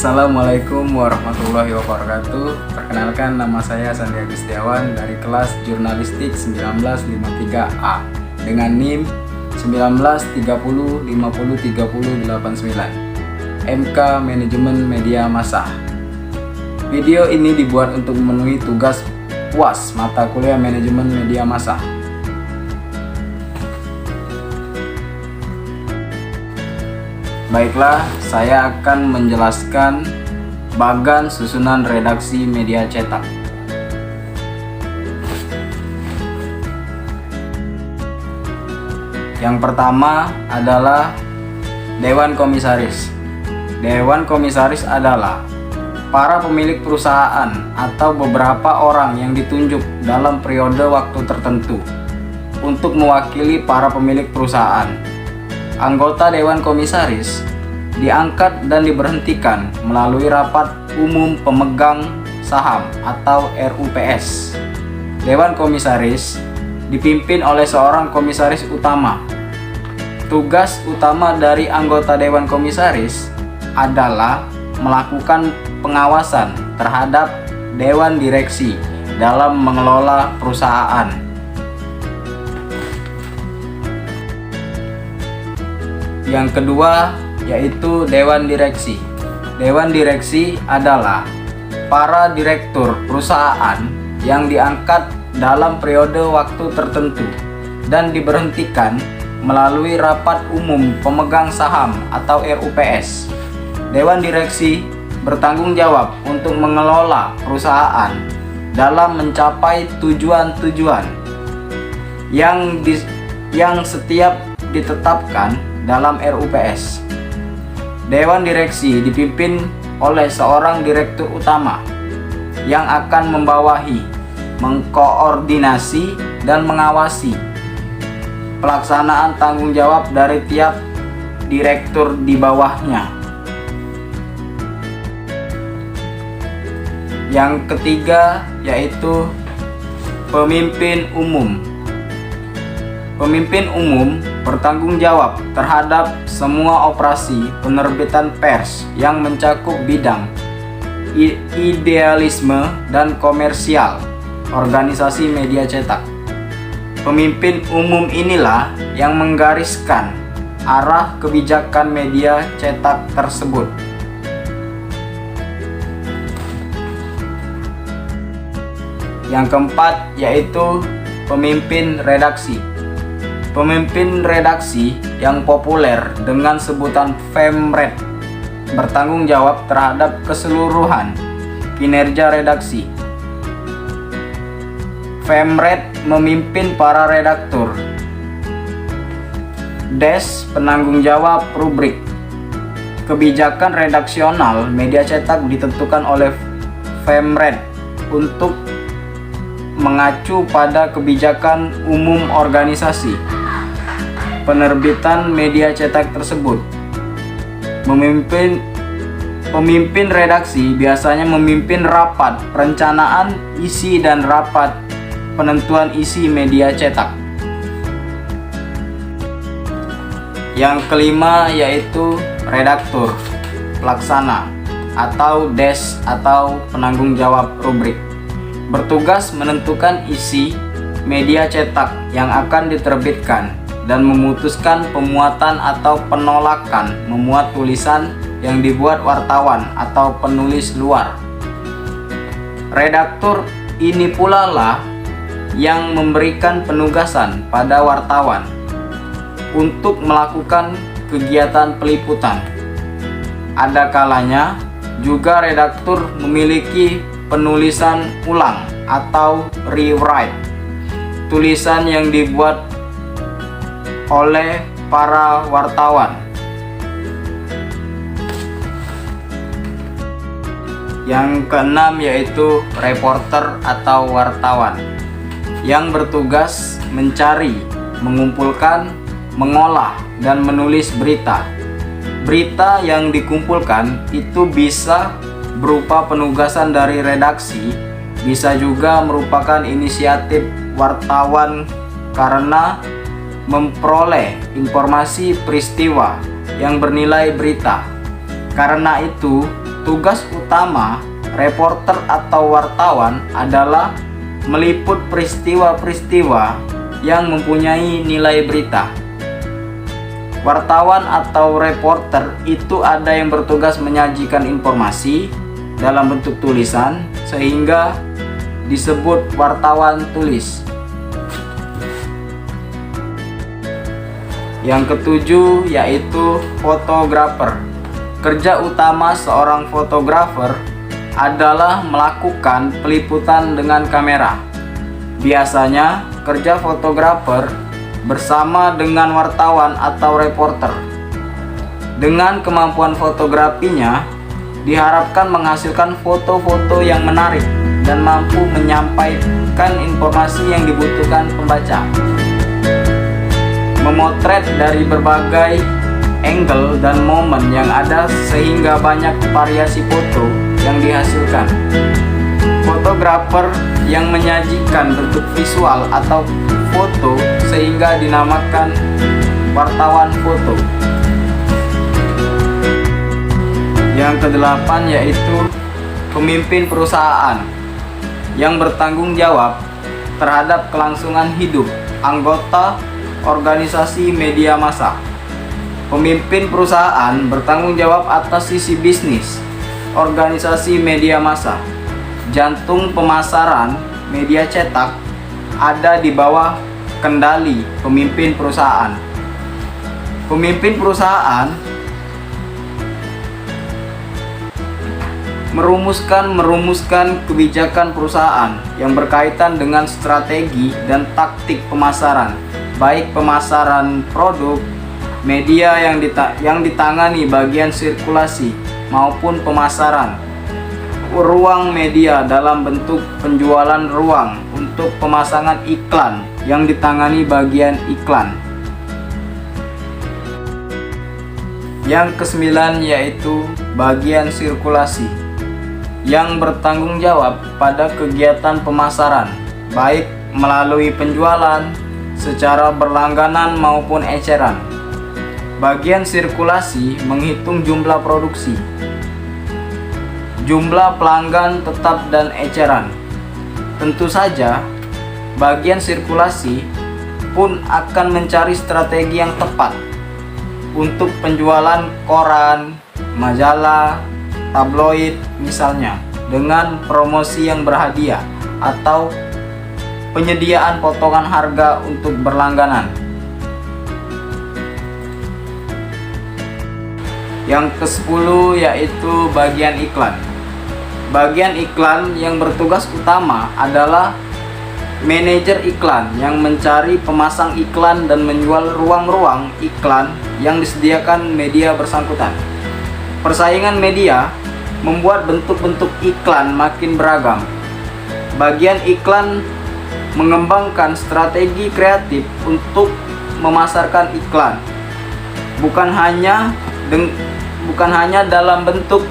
Assalamualaikum warahmatullahi wabarakatuh. Perkenalkan, nama saya Sandi Agustiawan dari kelas Jurnalistik 1953A dengan NIM 1930503089 MK Manajemen Media Massa. Video ini dibuat untuk memenuhi tugas UAS mata kuliah Manajemen Media Massa. Baiklah, saya akan menjelaskan bagan susunan redaksi media cetak. Yang pertama adalah Dewan Komisaris. Dewan Komisaris adalah para pemilik perusahaan atau beberapa orang yang ditunjuk dalam periode waktu tertentu untuk mewakili para pemilik perusahaan. Anggota Dewan Komisaris diangkat dan diberhentikan melalui Rapat Umum Pemegang Saham atau RUPS. Dewan Komisaris dipimpin oleh seorang komisaris utama. Tugas utama dari anggota Dewan Komisaris adalah melakukan pengawasan terhadap Dewan Direksi dalam mengelola perusahaan. Yang kedua yaitu Dewan Direksi. Dewan Direksi adalah para direktur perusahaan yang diangkat dalam periode waktu tertentu dan diberhentikan melalui Rapat Umum Pemegang Saham atau RUPS. Dewan Direksi bertanggung jawab untuk mengelola perusahaan dalam mencapai tujuan-tujuan yang setiap ditetapkan dalam RUPS. Dewan Direksi dipimpin oleh seorang direktur utama yang akan membawahi, mengkoordinasi, dan mengawasi pelaksanaan tanggung jawab dari tiap direktur di bawahnya. Yang ketiga yaitu Pemimpin Umum. Pemimpin umum bertanggung jawab terhadap semua operasi penerbitan pers yang mencakup bidang idealisme dan komersial organisasi media cetak. Pemimpin umum inilah yang menggariskan arah kebijakan media cetak tersebut. Yang keempat yaitu Pemimpin Redaksi. Pemimpin redaksi yang populer dengan sebutan Pemret bertanggung jawab terhadap keseluruhan kinerja redaksi. Pemret memimpin para redaktur. Des penanggung jawab rubrik. Kebijakan redaksional media cetak ditentukan oleh Pemret untuk mengacu pada kebijakan umum organisasi penerbitan media cetak tersebut. Pemimpin redaksi biasanya memimpin rapat perencanaan isi dan rapat penentuan isi media cetak. Yang kelima yaitu redaktur pelaksana atau des atau penanggung jawab rubrik. Bertugas menentukan isi media cetak yang akan diterbitkan dan memutuskan pemuatan atau penolakan memuat tulisan yang dibuat wartawan atau penulis luar. Redaktur ini pula lah yang memberikan penugasan pada wartawan untuk melakukan kegiatan peliputan. Ada kalanya juga redaktur memiliki penulisan ulang atau rewrite, tulisan yang dibuat oleh para wartawan. Yang keenam yaitu reporter atau wartawan yang bertugas mencari, mengumpulkan, mengolah, dan menulis berita. Berita yang dikumpulkan itu bisa berupa penugasan dari redaksi, bisa juga merupakan inisiatif wartawan karena memperoleh informasi peristiwa yang bernilai berita. Karena itu, tugas utama reporter atau wartawan adalah meliput peristiwa-peristiwa yang mempunyai nilai berita. Wartawan atau reporter itu ada yang bertugas menyajikan informasi dalam bentuk tulisan sehingga disebut wartawan tulis. Yang ketujuh yaitu fotografer. Kerja utama seorang fotografer adalah melakukan peliputan dengan kamera. Biasanya kerja fotografer bersama dengan wartawan atau reporter. Dengan kemampuan fotografinya, diharapkan menghasilkan foto-foto yang menarik dan mampu menyampaikan informasi yang dibutuhkan pembaca. Memotret dari berbagai angle dan momen yang ada sehingga banyak variasi foto yang dihasilkan. Fotografer yang menyajikan bentuk visual atau foto sehingga dinamakan wartawan foto. Yang kedelapan yaitu pemimpin perusahaan yang bertanggung jawab terhadap kelangsungan hidup anggota organisasi media massa. Pemimpin perusahaan bertanggung jawab atas sisi bisnis organisasi media massa. Jantung pemasaran media cetak ada di bawah kendali pemimpin perusahaan. Pemimpin perusahaan merumuskan kebijakan perusahaan yang berkaitan dengan strategi dan taktik pemasaran, baik pemasaran produk, media yang ditangani bagian sirkulasi maupun pemasaran, ruang media dalam bentuk penjualan ruang untuk pemasangan iklan yang ditangani bagian iklan. Yang kesembilan yaitu bagian sirkulasi yang bertanggung jawab pada kegiatan pemasaran, baik melalui penjualan secara berlangganan maupun eceran. Bagian sirkulasi menghitung jumlah produksi, jumlah pelanggan tetap dan eceran. Tentu saja, bagian sirkulasi pun akan mencari strategi yang tepat untuk penjualan koran, majalah, tabloid misalnya, dengan promosi yang berhadiah atau penyediaan potongan harga untuk berlangganan. Yang ke-10 yaitu bagian iklan. Bagian iklan yang bertugas utama adalah manajer iklan yang mencari pemasang iklan dan menjual ruang-ruang iklan yang disediakan media bersangkutan. Persaingan media membuat bentuk-bentuk iklan makin beragam. Bagian iklan mengembangkan strategi kreatif untuk memasarkan iklan, bukan hanya dalam bentuk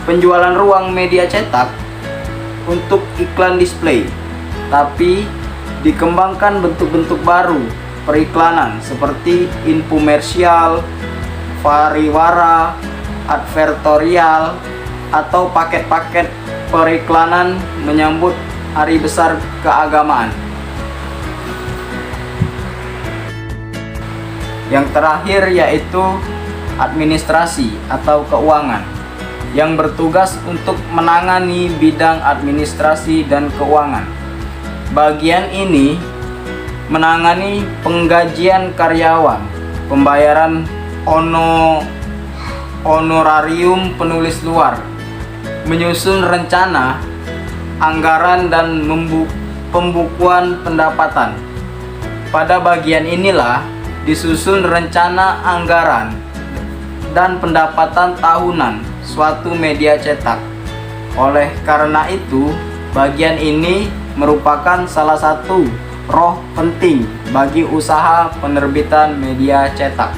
penjualan ruang media cetak untuk iklan display, tapi dikembangkan bentuk-bentuk baru periklanan seperti infomersial, pariwara, advertorial, atau paket-paket periklanan menyambut hari besar keagamaan. Yang terakhir yaitu administrasi atau keuangan yang bertugas untuk menangani bidang administrasi dan keuangan. Bagian ini menangani penggajian karyawan, pembayaran honorarium penulis luar, menyusun rencana anggaran dan pembukuan pendapatan. Pada bagian inilah disusun rencana anggaran dan pendapatan tahunan suatu media cetak. Oleh karena itu, bagian ini merupakan salah satu roh penting bagi usaha penerbitan media cetak.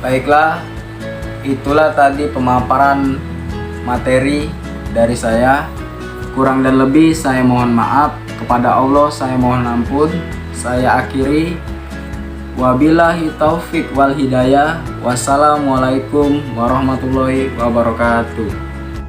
Baiklah, itulah tadi pemaparan materi dari saya. Kurang dan lebih saya mohon maaf. Kepada Allah saya mohon ampun. Saya akhiri. Wabillahi taufik wal hidayah. Wassalamualaikum warahmatullahi wabarakatuh.